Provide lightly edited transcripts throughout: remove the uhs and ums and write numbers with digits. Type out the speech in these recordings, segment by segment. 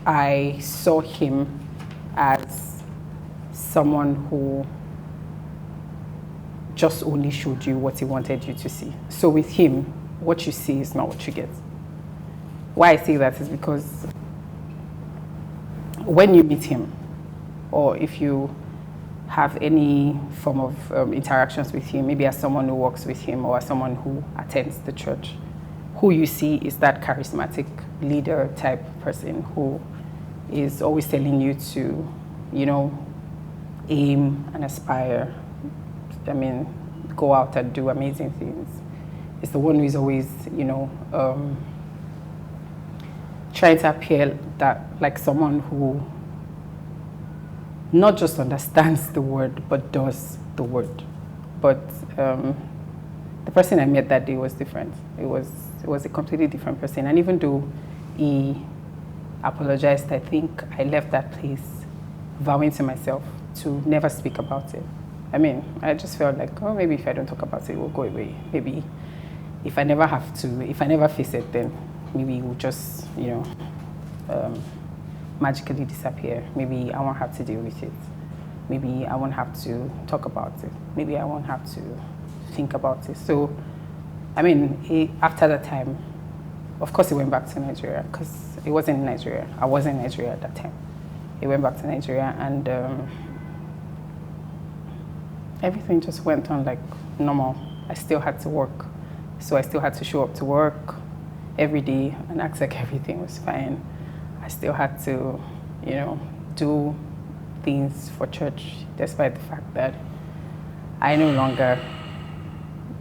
I saw him as someone who just only showed you what he wanted you to see. So with him, what you see is not what you get. Why I say that is because when you meet him, or if you have any form of interactions with him, maybe as someone who works with him or as someone who attends the church, who you see is that charismatic leader type person who is always telling you to, aim and aspire. I mean, go out and do amazing things. It's the one who is always, trying to appear that like someone who not just understands the word, but does the word. But the person I met that day was different. It was a completely different person. And even though he apologized, I think I left that place vowing to myself to never speak about it. I mean, I just felt like, oh, maybe if I don't talk about it, it will go away. Maybe if I never face it, then maybe it will just, magically disappear. Maybe I won't have to deal with it. Maybe I won't have to talk about it. Maybe I won't have to think about it. So, I mean, after that time, of course, he went back to Nigeria because it wasn't in Nigeria. I wasn't in Nigeria at that time. He went back to Nigeria and everything just went on like normal. I still had to work. So I still had to show up to work every day and act like everything was fine. I still had to, do things for church, despite the fact that I no longer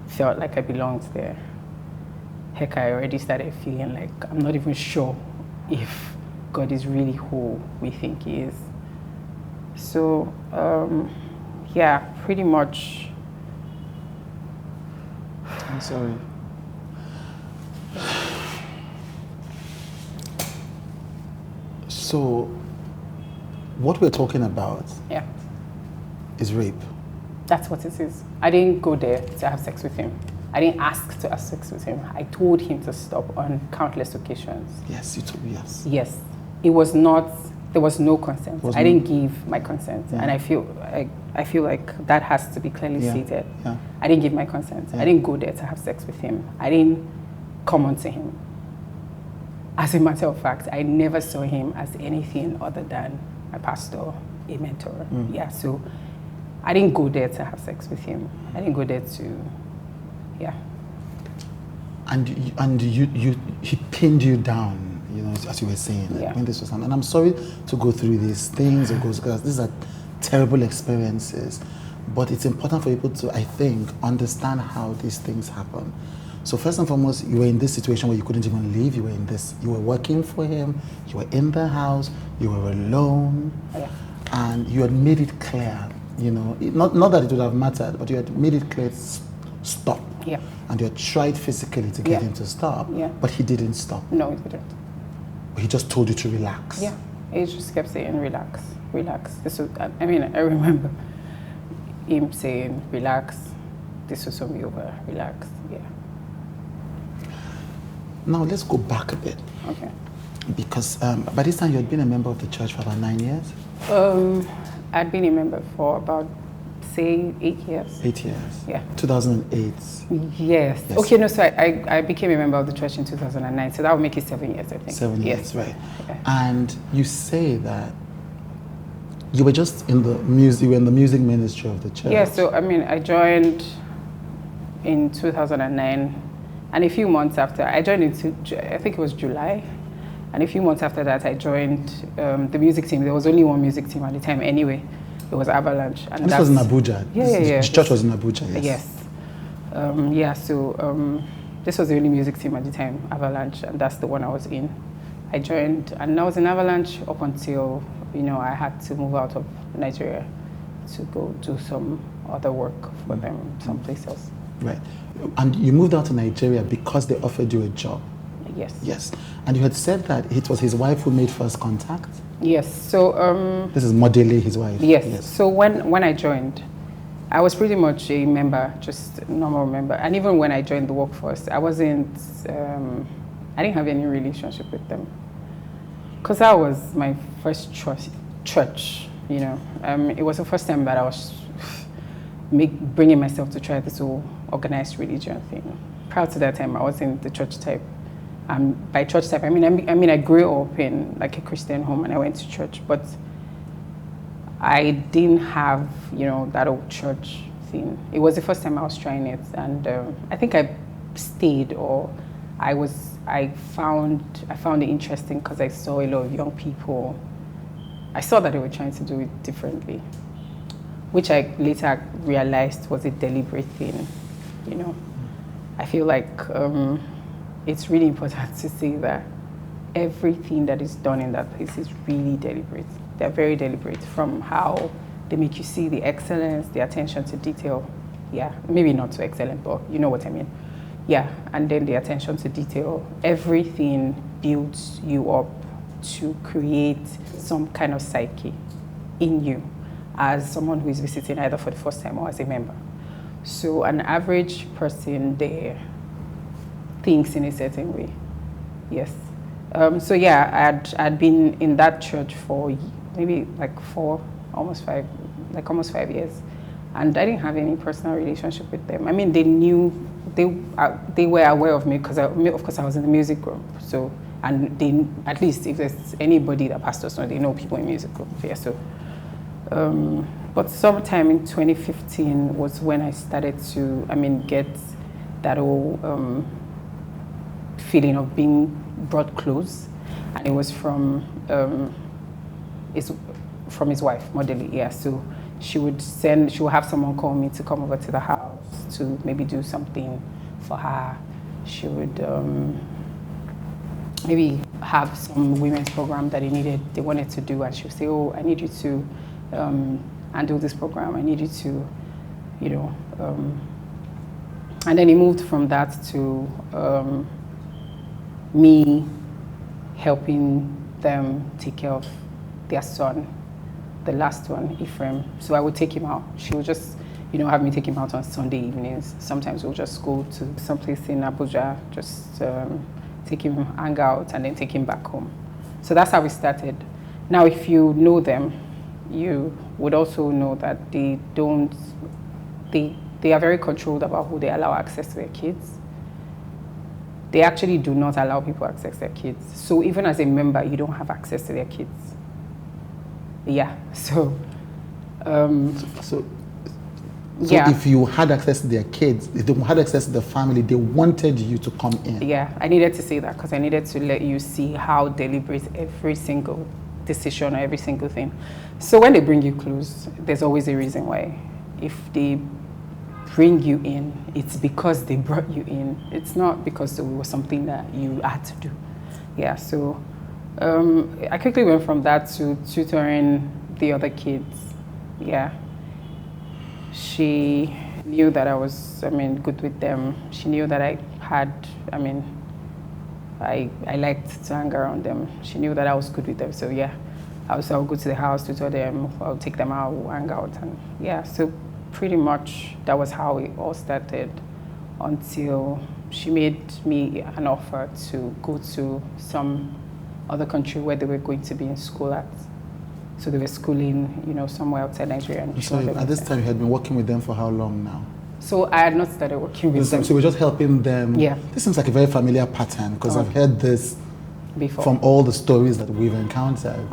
felt like I belonged there. Heck, I already started feeling like I'm not even sure if God is really who we think He is. So, yeah, pretty much. I'm sorry. So, what we're talking about is rape. That's what it is. I didn't go there to have sex with him. I didn't ask to have sex with him. I told him to stop on countless occasions. Yes, you told me, yes. Yes. It was not, there was no consent. I didn't give my consent. Yeah. And I feel like that has to be clearly stated. Yeah. I didn't give my consent. Yeah. I didn't go there to have sex with him. I didn't come onto him. As a matter of fact, I never saw him as anything other than a pastor, a mentor. Yeah, so I didn't go there to have sex with him. I didn't go there to, And he pinned you down, as you were saying. Like, when this was, and I'm sorry to go through these things, because these are terrible experiences. But it's important for people to, I think, understand how these things happen. So first and foremost, you were in this situation where you couldn't even leave. You were working for him. You were in the house. You were alone, and you had made it clear. Not that it would have mattered, but you had made it clear. Stop. Yeah. And you had tried physically to get him to stop. Yeah. But he didn't stop. No, he didn't. He just told you to relax. Yeah. He just kept saying, relax, relax. I remember him saying, relax. This will soon be over. Relax. Yeah. Now let's go back a bit. Okay. Because by this time you had been a member of the church for about 9 years? I'd been a member for about, say, 8 years. 8 years? Yeah. 2008? Yes. Okay, no, so I became a member of the church in 2009, so that would make it 7 years, I think. 7 years, right. Okay. And you say that you were just in the music ministry of the church. Yeah, so I joined in 2009. And a few months after, I joined I think it was July. And a few months after that, I joined the music team. There was only one music team at the time anyway. It was Avalanche. And this was in Abuja? Yeah. The church was in Abuja, yes. Yes. So this was the only music team at the time, Avalanche, and that's the one I was in. I joined, and I was in Avalanche up until, I had to move out of Nigeria to go do some other work for them someplace else. Right. And you moved out to Nigeria because they offered you a job. Yes. Yes. And you had said that it was his wife who made first contact? Yes. So this is Modele, his wife. Yes. So when I joined, I was pretty much a member, just a normal member. And even when I joined the workforce, I didn't have any relationship with them. COZA was my first church, you know. It was the first time that I was bringing myself to try this whole organized religion thing. Prior to that time, I wasn't the church type. By church type, I mean, I grew up in like a Christian home and I went to church, but I didn't have, you know, that old church thing. It was the first time I was trying it, and I think I stayed, or I found it interesting because I saw a lot of young people. I saw that they were trying to do it differently, which I later realized was a deliberate thing, you know. I feel like it's really important to say that everything that is done in that place is really deliberate. They're very deliberate, from how they make you see the excellence, the attention to detail. Yeah, maybe not so excellent, but you know what I mean. Yeah, and then the attention to detail. Everything builds you up to create some kind of psyche in you as someone who is visiting either for the first time or as a member. So an average person there thinks in a certain way. Yes. So yeah, I'd been in that church for maybe like almost 5 years, and I didn't have any personal relationship with them. I mean, they knew, they were aware of me because of course I was in the music group. So, and they, at least if there's anybody that pastors know, they know people in music group. Yeah. So, but sometime in 2015 was when I started to, get that whole feeling of being brought close, and it was from his wife, Modeli. Yeah, so she would have someone call me to come over to the house to maybe do something for her. She would maybe have some women's program that they wanted to do, and she would say, "Oh, I need you to handle this program. I need you to, you know." And then it moved from that to me helping them take care of their son, the last one, Ephraim. So I would take him out. She would just, have me take him out on Sunday evenings. Sometimes we'll just go to someplace in Abuja, just take him, hang out, and then take him back home. So that's how we started. Now, if you know them, you would also know that they are very controlled about who they allow access to their kids. They actually do not allow people access their kids. So even as a member, you don't have access to their kids. Yeah, so if you had access to their kids, if they had access to the family, they wanted you to come in. Yeah, I needed to say that because I needed to let you see how deliberate every single decision or every single thing. So when they bring you close, there's always a reason why. If they bring you in, it's because they brought you in. It's not because it was something that you had to do. Yeah, so I quickly went from that to tutoring the other kids. Yeah. She knew that I was, good with them. She knew that I liked to hang around them. She knew that I was good with them. So yeah, I'll go to the house, tutor them, I'll take them out, we'll hang out. And yeah, so pretty much that was how it all started, until she made me an offer to go to some other country where they were going to be in school at. So they were schooling, somewhere outside Nigeria. So at this time, you had been working with them for how long now? So I had not started working with them. So we're just helping them. Yeah. This seems like a very familiar pattern because I've heard this before from all the stories that we've encountered.